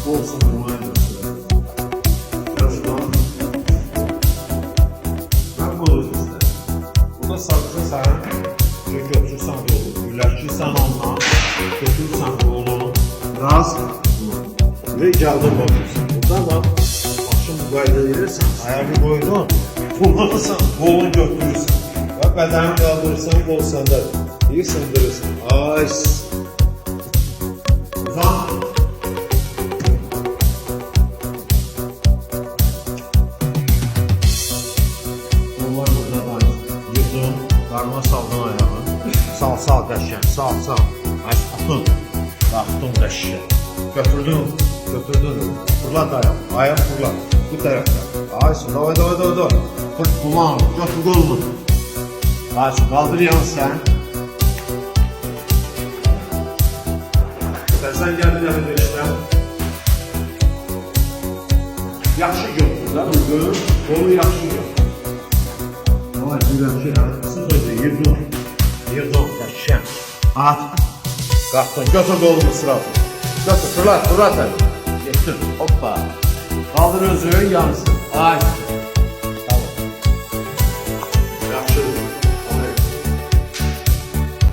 Olsun vurmaya götürürüm. Birazdan ben bunu istedim. Burada sadece sen götürürsen yolu. Güləşirsən onunla, götürürsən yolu. Raz ve geldin bakıyorsun. Burada da akşam bu qayda verirsən, ayağı koydun. Kullanırsan, kolunu götürürsən. Və bədəni qaldırırsan, qol səndədir. İyi sındırırsan. Ay. Uzan. Onlar burada da yırdın, qarma saldın ayağı. Sal qəşkən, sal. Ay, atın. Qalxdın qəşkən. Götürdün. Fırlat ayak fırlat. Bu tarafta. Aysun, davay. Kullan, götür kolunu. Aysun, kaldır yan sen. Sen gel işte. Yaxşı götür, da bugün. Kolu yaxşı götür. Davay, güləşir. Sıx özü, yırdın, qəşkən. At. Qalxdın, götür kolunu sırasın. Götür, fırlat. Getir, hoppa. Kaldır özü, yansın. Ay.